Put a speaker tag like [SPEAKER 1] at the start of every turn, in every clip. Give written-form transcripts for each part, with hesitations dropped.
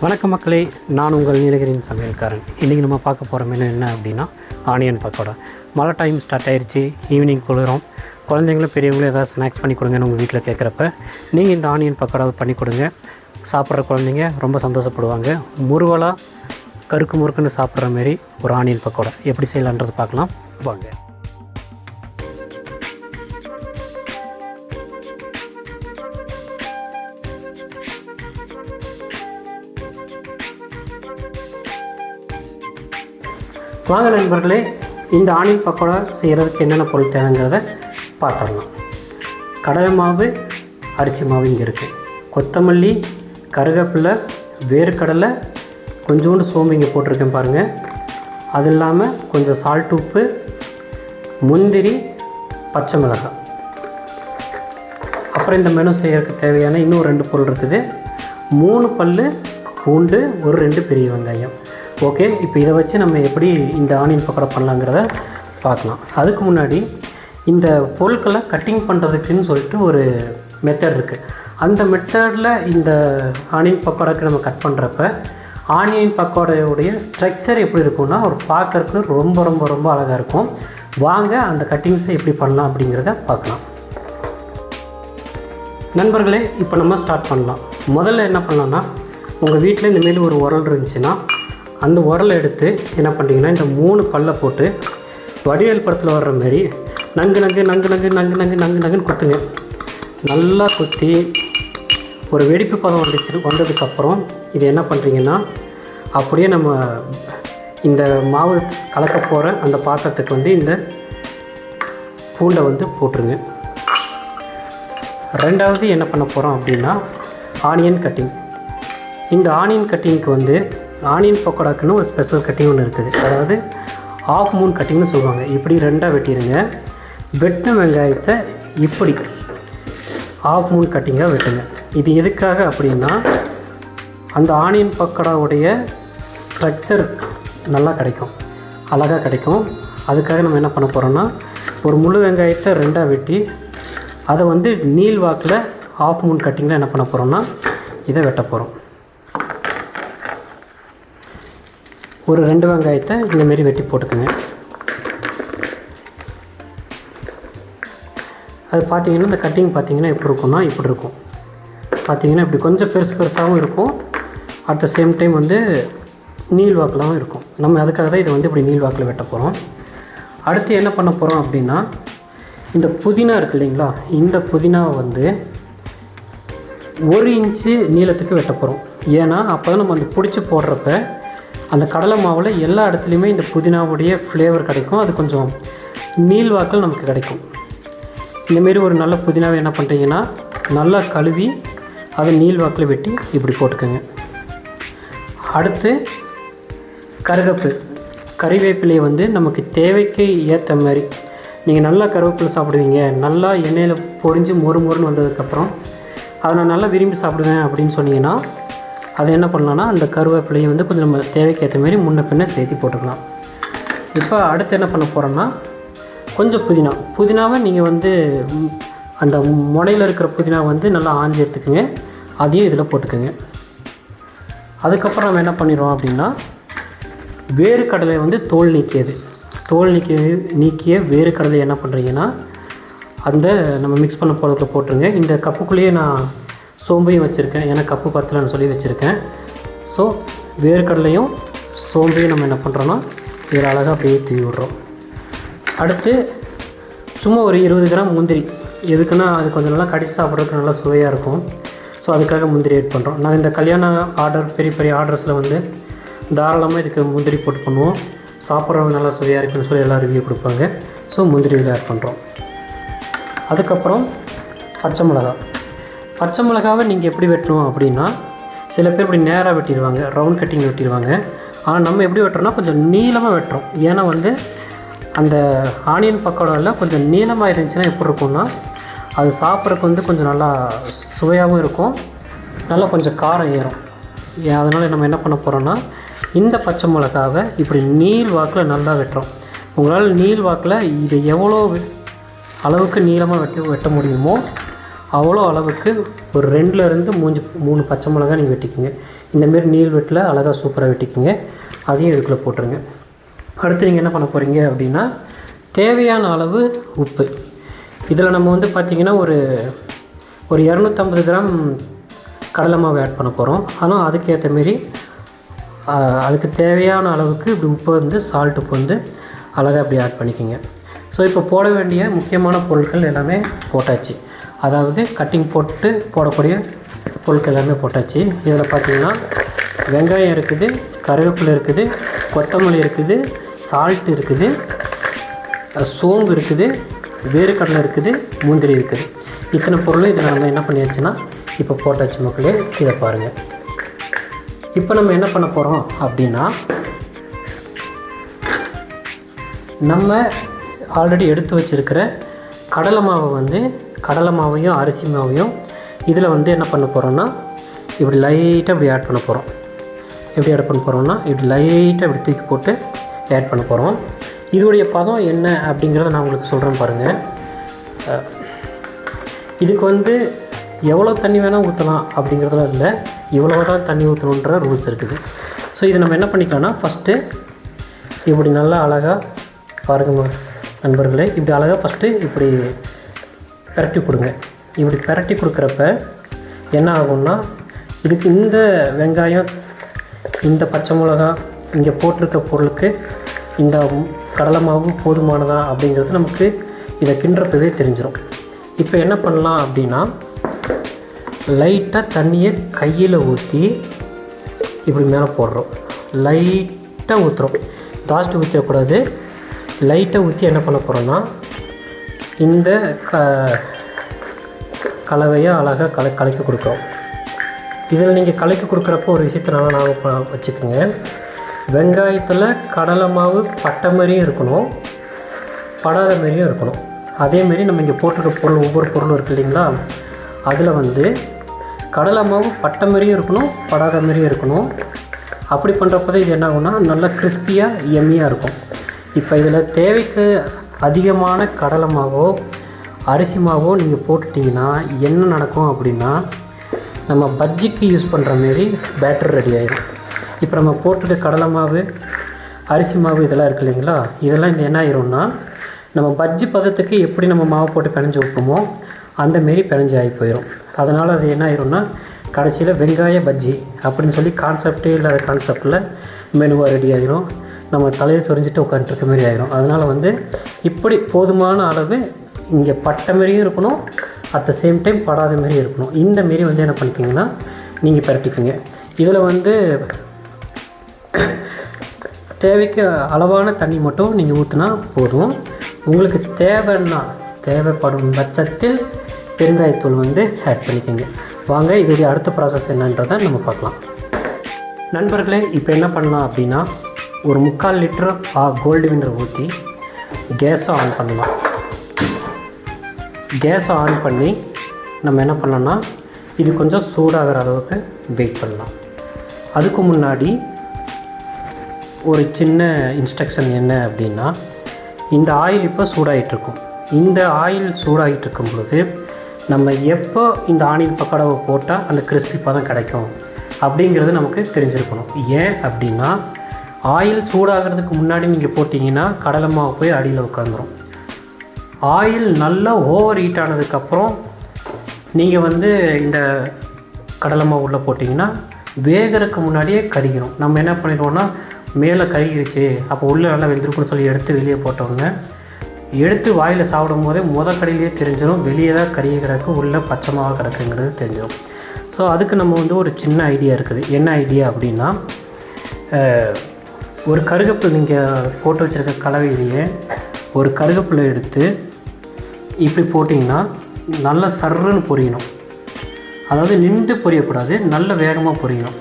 [SPEAKER 1] வணக்கம் மக்களே, நான் உங்கள் நீலகிரியின் சமையல்காரன். இன்றைக்கி நம்ம பார்க்க போகிற மெனு என்ன அப்படின்னா ஆனியன் பக்கோடா. மழை டைம் ஸ்டார்ட் ஆகிடுச்சு, ஈவினிங் குளிரும். குழந்தைங்களும் பெரியவங்களும் ஏதாவது ஸ்நாக்ஸ் பண்ணி கொடுங்கன்னு உங்கள் வீட்டில் கேட்குறப்ப நீங்கள் இந்த ஆனியன் பக்கோடாவை பண்ணி கொடுங்க. சாப்பிட்ற குழந்தைங்க ரொம்ப சந்தோஷப்படுவாங்க. முறுவலாக கருக்கு முறுக்குன்னு சாப்பிட்ற மாரி ஒரு ஆனியன் பக்கோடா எப்படி செய்யலான்றது பார்க்கலாம் வாங்க. வாங்க நண்பர்களே, இந்த ஆனியன் பக்கோடா செய்கிறதுக்கு என்னென்ன பொருள் தேவைங்கிறத பார்த்துடலாம். கடலை மாவு, அரிசி மாவு இங்கே இருக்குது. கொத்தமல்லி, கருவேப்பிலை, வேர்க்கடலை, கொஞ்சோண்டு சோம்பு இங்கே போட்டிருக்கேன் பாருங்கள். அது இல்லாமல் கொஞ்சம் சால்ட், உப்பு, முந்திரி, பச்சை மிளகாய். அப்புறம் இந்த மெனு செய்கிறதுக்கு தேவையான இன்னும் 2 பொருள் இருக்குது. 3 பல் பூண்டு, ஒரு 2 பெரிய வெங்காயம். ஓகே, இப்போ இதை வச்சு நம்ம எப்படி இந்த ஆனியன் பக்கோடா பண்ணலாங்கிறத பார்க்கலாம். அதுக்கு முன்னாடி இந்த பொருட்களை கட்டிங் பண்ணுறதுக்குன்னு சொல்லிட்டு ஒரு மெத்தட் இருக்குது. அந்த மெத்தடில் இந்த ஆனியன் பக்கோடாக்கு நம்ம கட் பண்ணுறப்ப ஆனியன் பக்கோடையோடைய ஸ்ட்ரக்சர் எப்படி இருக்கும்னா ஒரு பார்க்கறதுக்கு ரொம்ப ரொம்ப ரொம்ப அழகாக இருக்கும். வாங்க அந்த கட்டிங்ஸை எப்படி பண்ணலாம் அப்படிங்கிறத பார்க்கலாம். நண்பர்களே, இப்போ நம்ம ஸ்டார்ட் பண்ணலாம். முதல்ல என்ன பண்ணலான்னா, உங்கள் வீட்டில் இந்தமாரி ஒரு உரல் இருந்துச்சுன்னா அந்த உரலை எடுத்து என்ன பண்ணுறீங்கன்னா, இந்த 3 பல்லை போட்டு வடிவேல் படத்தில் வர்ற மாரி நங்கு நங்கு நங்கு நங்கு நங்கு நங்கு நங்கு நங்குன்னு குத்துங்க. நல்லா குத்தி ஒரு வெடிப்பு பதம் வந்ததுக்கப்புறம் இது என்ன பண்ணுறீங்கன்னா, அப்படியே நம்ம இந்த மாவு கலக்க போகிற அந்த பாத்திரத்துக்கு இந்த பூண்டை போட்டுருங்க. ரெண்டாவது என்ன பண்ண போகிறோம் அப்படின்னா, ஆனியன் கட்டிங். இந்த ஆனியன் கட்டிங்க்கு ஆனியன் பக்கோடாக்குன்னு ஒரு ஸ்பெஷல் கட்டிங் ஒன்று இருக்குது. அதாவது ஆஃப் மூன் கட்டிங்னு சொல்லுவாங்க. இப்படி 2ஆக வெட்டிடுங்க. வெட்டின வெங்காயத்தை இப்படி ஆஃப் மூன் கட்டிங்காக வெட்டுங்க. இது எதுக்காக அப்படின்னா, அந்த ஆனியன் பக்கோடாவுடைய ஸ்ட்ரக்சர் நல்லா கிடைக்கும், அழகாக கிடைக்கும். அதுக்காக நம்ம என்ன பண்ண போகிறோன்னா, ஒரு முழு வெங்காயத்தை 2ஆக வெட்டி அதை நீள் வாக்கில் ஆஃப் மூன் கட்டிங்கில் என்ன பண்ண போகிறோன்னா இதை வெட்ட போகிறோம். ஒரு 2 வெங்காயத்தை இந்தமாரி வெட்டி போட்டுக்குங்க. அது பார்த்திங்கன்னா, இந்த கட்டிங் பார்த்திங்கன்னா எப்படி இருக்கும்னா இப்படி இருக்கும். பார்த்திங்கன்னா இப்படி கொஞ்சம் பெருசாகவும் இருக்கும். அட் த சேம் டைம் நீள் வாக்கிலாகவும் இருக்கும். நம்ம அதுக்காக தான் இதை இப்படி நீள் வாக்கில் வெட்ட போகிறோம். அடுத்து என்ன பண்ண போகிறோம் அப்படின்னா, இந்த புதினா இருக்குது இல்லைங்களா, இந்த புதினாவை 1 இன்ச்சு நீளத்துக்கு வெட்ட போகிறோம். ஏன்னா அப்போ தான் நம்ம பிடிச்சி போடுறப்ப அந்த கடலை மாவில் எல்லா இடத்துலையுமே இந்த புதினாவுடைய ஃப்ளேவர் கிடைக்கும். அது கொஞ்சம் நீள் வாக்கில் நமக்கு கிடைக்கும். இந்தமாரி ஒரு நல்ல புதினாவை என்ன பண்ணுறீங்கன்னா, நல்லா கழுவி அதை நீள் வாக்கில் வெட்டி இப்படி போட்டுக்கோங்க. அடுத்து கறிவேப்பிலையை நமக்கு தேவைக்கு ஏற்ற மாதிரி, நீங்கள் நல்லா கருவேப்பிலை சாப்பிடுவீங்க, நல்லா எண்ணெயில் பொரிஞ்சு மொறுன்னு வந்ததுக்கப்புறம் அதை நான் நல்லா விரும்பி சாப்பிடுவேன் அப்படின்னு சொன்னீங்கன்னா, அதை என்ன பண்ணலான்னா, அந்த கருவேப்பிலையை கொஞ்சம் நம்ம தேவைக்கு ஏற்ற மாதிரி முன்ன பின்ன சேர்த்து போட்டுக்கலாம். இப்போ அடுத்து என்ன பண்ண போகிறோன்னா, கொஞ்சம் புதினாவை நீங்கள் அந்த முனையில் இருக்கிற புதினா நல்லா ஆஞ்சி எடுத்துக்கோங்க. அதையும் இதில் போட்டுக்கோங்க. அதுக்கப்புறம் நம்ம என்ன பண்ணிடுவோம் அப்படின்னா, வேர்க்கடலை தோல் நீக்கிய வேர்க்கடலை என்ன பண்ணுறீங்கன்னா, அந்த நம்ம மிக்ஸ் பண்ண போகிறதுக்குள்ள போட்டுருங்க. இந்த கப்புக்குள்ளேயே நான் சோம்பையும் வச்சுருக்கேன், ஏன்னா கப்பு பத்தலைன்னு சொல்லி வச்சுருக்கேன். ஸோ வேர்க்கடலையும் சோம்பையும் நம்ம என்ன பண்ணுறோன்னா இதில் அழகாக அப்படியே தூவி விட்றோம். அடுத்து சும்மா ஒரு 20 கிராம் முந்திரி. எதுக்குன்னா அது கொஞ்சம் நல்லா கடிச்சு சாப்பிட்றதுக்கு நல்லா சுவையாக இருக்கும். ஸோ அதுக்காக முந்திரி ஆட் பண்ணுறோம். நான் இந்த கல்யாண பெரிய பெரிய ஆர்டர்ஸில் தாராளமாக இதுக்கு முந்திரி போட்டு பண்ணுவோம். சாப்பிட்றவங்க நல்லா சுவையாக இருக்குன்னு சொல்லி எல்லாம் ரிவ்யூ கொடுப்பாங்க. ஸோ முந்திரியில் ஆட் பண்ணுறோம். அதுக்கப்புறம் பச்சை மிளகாவை நீங்கள் எப்படி வெட்டணும் அப்படின்னா, சில பேர் இப்படி நேராக வெட்டிடுவாங்க, ரவுண்ட் கட்டிங் வெட்டிடுவாங்க. ஆனால் நம்ம எப்படி வெட்டுறோன்னா கொஞ்சம் நீளமாக வெட்டுறோம். ஏன்னா அந்த ஆனியன் பக்கோடாவில் கொஞ்சம் நீளமாக இருந்துச்சுன்னா எப்படி இருக்கும்னா, அது சாப்பிட்றதுக்கு கொஞ்சம் நல்லா சுவையாகவும் இருக்கும், நல்லா கொஞ்சம் காரம் ஏறும். அதனால் நம்ம என்ன பண்ண போகிறோன்னா, இந்த பச்சை மிளகாவை இப்படி நீள் வாக்கில் நல்லா வெட்டுறோம். உங்களால் நீள் வாக்கில் இது எவ்வளோ அளவுக்கு நீளமாக வெட்ட முடியுமோ அவ்வளோ அளவுக்கு ஒரு 2லேருந்து 3 பச்சை மிளகாய் நீங்கள் வெட்டிக்குங்க. இந்தமாரி நீள் வெட்டில் அழகாக சூப்பராக வெட்டிக்குங்க. அதையும் இதுக்குள்ளே போட்டுருங்க. அடுத்து நீங்கள் என்ன பண்ண போகிறீங்க அப்படின்னா தேவையான அளவு உப்பு. இதில் நம்ம வந்து பார்த்திங்கன்னா ஒரு 250 கிராம் கடலை மாவு ஆட் பண்ண போகிறோம். ஆனால் அதுக்கேற்ற மாரி அதுக்கு தேவையான அளவுக்கு இப்படி உப்பு வந்து சால்ட் உப்பு வந்து அழகாக அப்படி ஆட் பண்ணிக்கோங்க. ஸோ இப்போ போட வேண்டிய முக்கியமான பொருட்கள் எல்லாமே போட்டாச்சு. அதாவது கட்டிங் போட்டு போடக்கூடிய பொருட்கள் எல்லாமே போட்டாச்சு. இதில் பார்த்திங்கன்னா வெங்காயம் இருக்குது, கருவேப்பிலை இருக்குது, கொத்தமல்லி இருக்குது, சால்ட் இருக்குது, சோம்பு இருக்குது, வேர்க்கடலை இருக்குது, முந்திரி இருக்குது. இத்தனை பொருளும் இதில் நம்ம என்ன பண்ணியாச்சுன்னா இப்போ போட்டாச்சு மக்களே. இதை பாருங்கள். இப்போ நம்ம என்ன பண்ண போகிறோம் அப்படின்னா நம்ம ஆல்ரெடி எடுத்து வச்சுருக்கிற கடலை மாவையும் அரிசி மாவையும் இதில் வந்து என்ன பண்ண போகிறோன்னா இப்படி லைட்டாக இப்படி ஆட் பண்ண போகிறோம். எப்படி ஆட் பண்ண போகிறோம்னா இப்படி லைட்டாக இப்படி தூக்கி போட்டு ஆட் பண்ண போகிறோம். இதோடைய பதம் என்ன அப்படிங்கிறத நான் உங்களுக்கு சொல்கிறேன் பாருங்கள். இதுக்கு வந்து எவ்வளோ தண்ணி வேணால் ஊற்றலாம் அப்படிங்கிறதுலாம் இல்லை, இவ்வளோ தான் தண்ணி ஊற்றணுன்ற ரூல்ஸ் இருக்குது. ஸோ இது நம்ம என்ன பண்ணிக்கலாம்னா ஃபஸ்ட்டு இப்படி நல்லா அழகாக பாருங்கள் நண்பர்களே, இப்படி அழகாக ஃபஸ்ட்டு இப்படி பிரட்டி கொடுங்க. இப்படி பிரட்டி கொடுக்குறப்ப என்ன ஆகும்னா இதுக்கு இந்த வெங்காயம், இந்த பச்சை மிளகா, இங்கே போட்டிருக்க பொருளுக்கு இந்த கடலை மாவு போதுமானதா அப்படிங்கிறது நமக்கு இதை கிண்டுறப்பவே தெரிஞ்சிடும். இப்போ என்ன பண்ணலாம் அப்படின்னா லைட்டாக தண்ணியை கையில் ஊற்றி இப்படி மேலே போடுறோம். லைட்டாக ஊற்றுறோம், ஜாஸ்தி ஊற்றக்கூடாது. லைட்டாக ஊற்றி என்ன பண்ண போகிறோன்னா இந்த கலவையை அழகாக கலக்கி கொடுக்குறோம். இதில் நீங்கள் கலக்கி கொடுக்குறப்போ ஒரு விஷயத்தை நல்லா ஞாபகம் வச்சுக்கோங்க. வெங்காயத்தில் கடலை மாவு பட்டை மாதிரியும் இருக்கணும், படாத மாதிரியும் இருக்கணும். அதேமாரி நம்ம இங்கே போட்டிருக்க பொருள் ஒவ்வொரு பொருளும் இருக்குது இல்லைங்களா, அதில் வந்து கடலை மாவு பட்டை மாதிரியும் இருக்கணும், படாத மாதிரியும் இருக்கணும். அப்படி பண்ணுறப்போ தான் இது என்ன ஆகும்னா நல்லா கிறிஸ்பியாக எம்மியாக இருக்கும். இப்போ இதில் தேவைக்கு அதிகமான கடலை மாவோ அரிசி மாவோ நீங்கள் போட்டுட்டிங்கன்னா என்ன நடக்கும் அப்படின்னா நம்ம பஜ்ஜிக்கு யூஸ் பண்ணுற மாரி பேட்டர் ரெடி ஆகிடும். இப்போ நம்ம போட்டுட்டு கடலை மாவு அரிசி மாவு இதெல்லாம் இருக்குது இல்லைங்களா, இதெல்லாம் இந்த என்ன ஆயிரும்னா நம்ம பஜ்ஜி பதத்துக்கு எப்படி நம்ம மாவு போட்டு பிணைஞ்சு வைப்போமோ அந்தமாரி பிணைஞ்சு ஆகி போயிடும். அதனால் அது என்ன ஆயிரும்னா கடைசியில் வெங்காய பஜ்ஜி அப்படின்னு சொல்லி கான்செப்டே இல்லாத கான்செப்டில் மெனுவாக ரெடி ஆகிரும். நம்ம தலையை சொரிஞ்சிட்டு உட்காந்துருக்க மாதிரி ஆகிரும். அதனால் வந்து இப்படி போதுமான அளவு இங்கே பட்டை மாரியும் இருக்கணும், அட் த சேம் டைம் படாத மாரியும் இருக்கணும். இந்த மாரி வந்து என்ன பண்ணிக்கிங்கன்னா நீங்கள் பிரட்டிக்குங்க. இதில் வந்து தேவைக்கு அளவான தண்ணி மட்டும் நீங்கள் ஊற்றினா போதும். உங்களுக்கு தேவைப்படும் பட்சத்தில் பெருங்காயத்தூள் வந்து ஆட் பண்ணிக்கோங்க. வாங்க இதோடைய அடுத்த ப்ராசஸ் என்னன்றதை நம்ம பார்க்கலாம். நண்பர்களே, இப்போ என்ன பண்ணலாம் அப்படின்னா ஒரு 3/4 லிட்டர் கோல்டு வின்னர் ஊற்றி கேஸை ஆன் பண்ணலாம். கேஸை ஆன் பண்ணி நம்ம என்ன பண்ணலாம்னா இது கொஞ்சம் சூடாகிற அளவுக்கு வெயிட் பண்ணலாம். அதுக்கு முன்னாடி ஒரு சின்ன இன்ஸ்ட்ரக்ஷன் என்ன அப்படின்னா இந்த ஆயில் இப்போ சூடாகிட்ருக்கும். இந்த ஆயில் சூடாகிட்ருக்கும் பொழுது நம்ம எப்போ இந்த ஆனியன் பக்கோடாவை போட்டால் அந்த கிறிஸ்பி பதம் கிடைக்கும் அப்படிங்கிறது நமக்கு தெரிஞ்சிருக்கணும். ஏன் அப்படின்னா ஆயில் சூடாகிறதுக்கு முன்னாடி நீங்கள் போட்டிங்கன்னா கடலை மாவு போய் அடியில் உட்காந்துரும். ஆயில் நல்லா ஓவர் ஹீட் ஆனதுக்கப்புறம் நீங்கள் வந்து இந்த கடலை மாவு உள்ளே போட்டிங்கன்னா வேகிறதுக்கு முன்னாடியே கருகிடும். நம்ம என்ன பண்ணிடுவோம்னா மேலே கருகிருச்சு அப்போ உள்ளே நல்லா வெந்திருக்குன்னு சொல்லி எடுத்து வெளியே போட்டோங்க. எடுத்து வாயில் சாப்பிடும் போதே கடையிலேயே தெரிஞ்சிடும் வெளியே தான் கருகிறதுக்கு உள்ளே பச்சை மாவாக கிடக்குங்கிறது தெரிஞ்சிடும். ஸோ அதுக்கு நம்ம வந்து ஒரு சின்ன ஐடியா இருக்குது. என்ன ஐடியா அப்படின்னா ஒரு கருகப்பில் நீங்கள் போட்டு வச்சுருக்க கலவையிலேயே ஒரு கருகப்பில் எடுத்து இப்படி போட்டிங்கன்னா நல்லா சர்ருன்னு பொரியணும். அதாவது நின்று பொரியக்கூடாது, நல்ல வேகமாக பொரியணும்.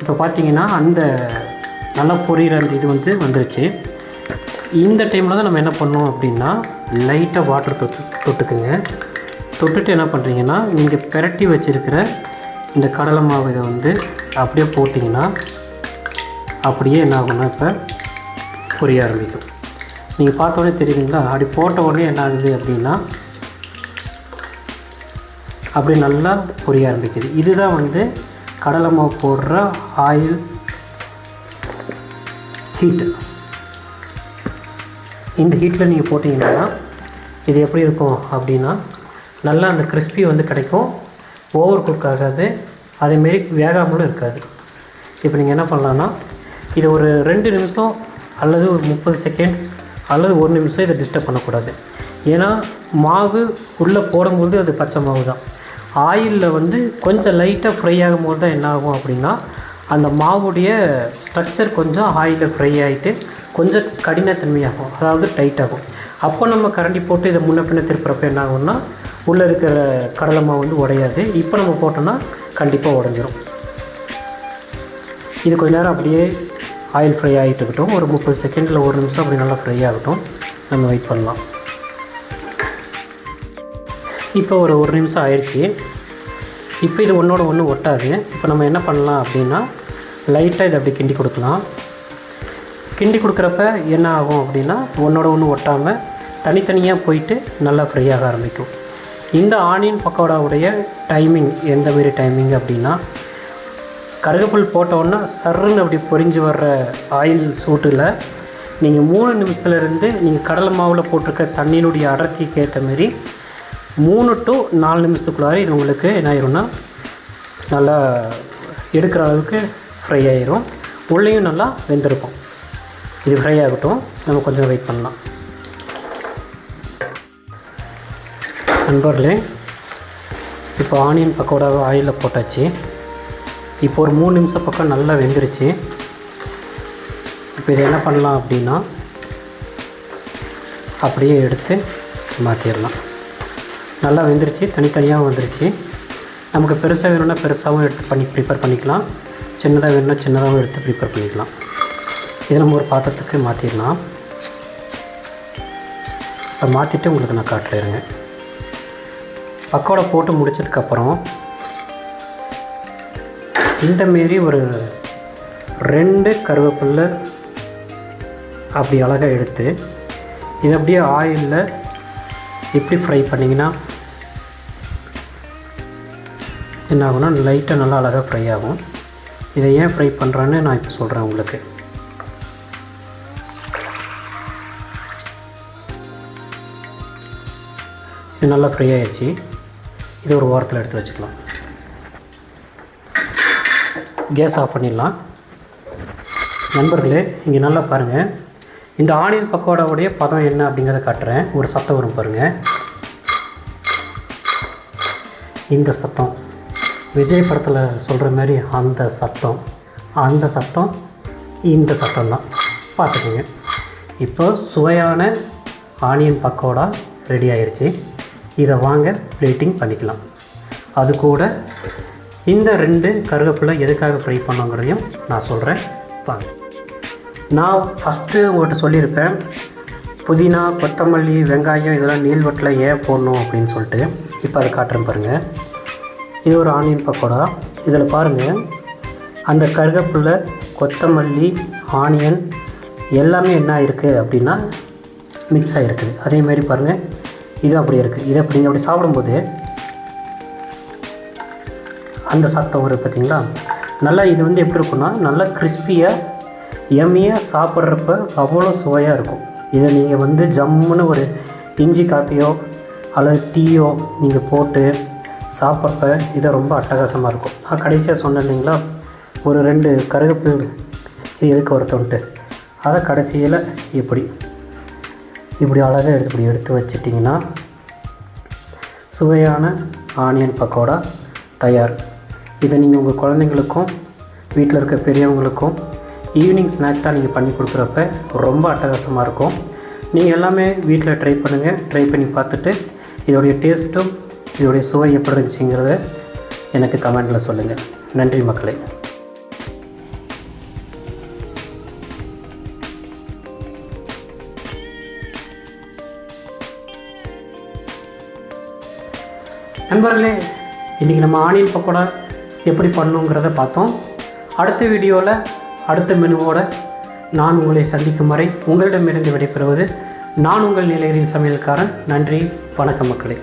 [SPEAKER 1] இப்போ பார்த்திங்கன்னா அந்த நல்லா பொரியிற அந்த இது வந்துருச்சு. இந்த டைமில் தான் நம்ம என்ன பண்ணோம் அப்படின்னா லைட்டாக வாட்டர் தொட்டுக்குங்க. தொட்டுட்டு என்ன பண்ணுறீங்கன்னா நீங்கள் பிரட்டி வச்சுருக்கிற இந்த கடலை மாவு இதை வந்து அப்படியே போட்டிங்கன்னா அப்படியே என்ன ஆகும்னா இப்போ பொரிய ஆரம்பிக்கும். நீங்கள் பார்த்தோன்னே தெரியுதுங்களா, அப்படி போட்ட உடனே என்ன ஆகுது அப்படின்னா அப்படி நல்லா பொரிய ஆரம்பிக்குது. இதுதான் வந்து கடலை மாவு போடுற ஆயில் ஹீட்டு. இந்த ஹீட்டில் நீங்கள் போட்டிங்கன்னா இது எப்படி இருக்கும் அப்படின்னா நல்லா அந்த கிறிஸ்பி வந்து கிடைக்கும், ஓவர் குக் ஆகாது, அதேமாரி வேகாமலும் இருக்காது. இப்போ நீங்கள் என்ன பண்ணலான்னா இதை ஒரு 2 நிமிஷம் அல்லது ஒரு 30 செகண்ட் அல்லது 1 நிமிஷம் இதை டிஸ்டர்ப் பண்ணக்கூடாது. ஏன்னா மாவு உள்ளே போடும்போது அது பச்சை மாவு தான். ஆயிலில் வந்து கொஞ்சம் லைட்டாக ஃப்ரை ஆகும்போது தான் என்ன ஆகும் அப்படின்னா அந்த மாவுடைய ஸ்ட்ரக்சர் கொஞ்சம் ஆயிலில் ஃப்ரை ஆகிட்டு கொஞ்சம் கடினத்தன்மையாகும், அதாவது டைட் ஆகும். அப்போ நம்ம கரண்டி போட்டு இதை முன்ன பின்ன திருப்புறப்ப என்ன ஆகும்னா உள்ளே இருக்கிற கடலை மாவு வந்து உடையாது. இப்போ நம்ம போட்டோம்னா கண்டிப்பாக உடஞ்சிரும். இது கொஞ்ச நேரம் அப்படியே ஆயில் ஃப்ரை ஆகிட்டு இருக்கட்டும். ஒரு 30 செகண்டில் 1 நிமிஷம் அப்படி நல்லா ஃப்ரை ஆகட்டும், நம்ம வெயிட் பண்ணலாம். இப்போ ஒரு 1 நிமிஷம் ஆயிடுச்சு. இப்போ இது ஒன்றோட ஒன்று ஒட்டாது. இப்போ நம்ம என்ன பண்ணலாம் அப்படின்னா லைட்டாக இதை அப்படி கிண்டி கொடுக்கலாம். கிண்டி கொடுக்குறப்ப என்ன ஆகும் அப்படின்னா ஒன்றோட ஒன்று ஒட்டாமல் தனித்தனியாக போயிட்டு நல்லா ஃப்ரை ஆக ஆரம்பிக்கும். இந்த ஆனியன் பக்கோடாவுடைய டைமிங் எந்த மாரி டைமிங் அப்படின்னா கருவேப்பில் போட்டோன்னா சர்ருன்னு அப்படி பொரிஞ்சு வர்ற ஆயில் சூட்டில் நீங்கள் 3 நிமிஷத்துலேருந்து நீங்கள் கடலை மாவில் போட்டிருக்க தண்ணியினுடைய அடர்த்திக்கு ஏற்ற மாரி 3 to 4 நிமிஷத்துக்குள்ளார இது உங்களுக்கு என்ன ஆயிரும்னா நல்லா எடுக்கிற அளவுக்கு ஃப்ரை ஆகிரும். உள்ளேயும் நல்லா வெந்திருக்கும். இது ஃப்ரை ஆகட்டும், நம்ம கொஞ்சம் வெயிட் பண்ணலாம். நண்பர்களே, இப்போ ஆனியன் பக்கோடாவை ஆயிலில் போட்டாச்சு. இப்போ ஒரு 3 நிமிஷம் பக்கம் நல்லா வெந்துருச்சு. இப்போ இதை என்ன பண்ணலாம் அப்படின்னா அப்படியே எடுத்து மாற்றிடலாம். நல்லா வெந்துருச்சு, தனித்தனியாகவும் வந்துருச்சு. நமக்கு பெருசாக வேணும்னா பெருசாகவும் எடுத்து ப்ரிப்பேர் பண்ணிக்கலாம், சின்னதாக வேணும்னா சின்னதாகவும் எடுத்து ப்ரிப்பேர் பண்ணிக்கலாம். இதை நம்ம ஒரு பாத்திரத்துக்கு மாற்றிடலாம். இப்போ மாற்றிட்டு உங்களுக்கு நான் காட்டுறேங்க. பக்கோடா போட்டு முடித்ததுக்கப்புறம் இந்தமாரி ஒரு 2 கருவேப்பிலை அப்படி அழகாக எடுத்து இதை அப்படியே ஆயிலில் இப்படி ஃப்ரை பண்ணிங்கன்னா என்ன ஆகும்னா லைட்டாக நல்லா அழகாக ஃப்ரை ஆகும். இதை ஏன் ஃப்ரை பண்ணுறேன்னு நான் இப்போ சொல்கிறேன் உங்களுக்கு. இது நல்லா ஃப்ரை ஆகிடுச்சு. இது ஒரு ஓரத்தில் எடுத்து வச்சுக்கலாம். கேஸ் ஆஃப் பண்ணிடலாம். நண்பர்களே, இங்கே நல்லா பாருங்கள், இந்த ஆனியன் பக்கோடாவுடைய பதம் என்ன அப்படிங்கிறத காட்டுறேன். ஒரு சத்தம் வரும் பாருங்கள். இந்த சத்தம் விஜய் படத்தில் சொல்கிற மாதிரி அந்த சத்தம் இந்த சத்தம் தான். பார்த்துக்கோங்க. இப்போ சுவையான ஆனியன் பக்கோடா ரெடி ஆயிடுச்சு. இதை வாங்க பிளேட்டிங் பண்ணிக்கலாம். அது கூட இந்த 2 கருவேப்பிலை எதுக்காக ஃப்ரை பண்ணுங்கிறதையும் நான் சொல்கிறேன். வாங்க. நான் ஃபஸ்ட்டு உங்கள்கிட்ட சொல்லியிருப்பேன், புதினா, கொத்தமல்லி, வெங்காயம் இதெல்லாம் நீள்வட்டில் ஏன் போடணும் அப்படின்னு சொல்லிட்டு. இப்போ அதை காட்டுறேன் பாருங்கள். இது ஒரு ஆனியன் பக்கோடா. இதில் பாருங்கள், அந்த கருவேப்பிலை, கொத்தமல்லி, ஆனியன் எல்லாமே என்ன இருக்குது அப்படின்னா மிக்ஸ் ஆகிருக்குது. அதேமாரி பாருங்கள், இது அப்படி இருக்குது. இதை அப்படி அப்படி சாப்பிடும்போது அந்த சத்தம் வரும் பார்த்தீங்களா. நல்லா இது வந்து எப்படி இருக்குன்னா நல்லா கிறிஸ்பியாக எம்மியாக சாப்பிட்றப்ப அவ்வளோ சுவையாக இருக்கும். இதை நீங்கள் வந்து ஜம்முன்னு ஒரு இஞ்சி காப்பியோ அல்லது டீயோ நீங்கள் போட்டு சாப்பிட்றப்ப இதை ரொம்ப அட்டகாசமாக இருக்கும். கடைசியாக சொன்னேன் இல்லைங்களா, ஒரு 2 கருவேப்பிலை எதுக்கு ஒருத்தன்ட்டு, அதை கடைசியில் இப்படி அழகாக எடுத்து வச்சிட்டிங்கன்னா சுவையான ஆனியன் பக்கோடா தயார். இதை நீங்கள் உங்கள் குழந்தைங்களுக்கும் வீட்டில் இருக்க பெரியவங்களுக்கும் ஈவினிங் ஸ்நாக்ஸாக நீங்கள் பண்ணி கொடுக்குறப்ப ரொம்ப அட்டகாசமாக இருக்கும். நீங்கள் எல்லாமே வீட்டில் ட்ரை பண்ணுங்கள். ட்ரை பண்ணி பார்த்துட்டு இதோடைய டேஸ்ட்டும் இதோடைய சுவை எப்படி இருந்துச்சுங்கிறத எனக்கு கமெண்டில் சொல்லுங்கள். நன்றி மக்களே. நண்பர்களே, இன்றைக்கி நம்ம ஆனியன் பக்கோடா எப்படி பண்ணுங்கிறத பார்த்தோம். அடுத்த வீடியோவில் அடுத்த மெனுவோடு நான் உங்களை சந்திக்கும் வரை உங்களிடமிருந்து விடைபெறுவது நான் உங்கள் நீலகிரி சமையல்காரன். நன்றி, வணக்கம் மக்களே.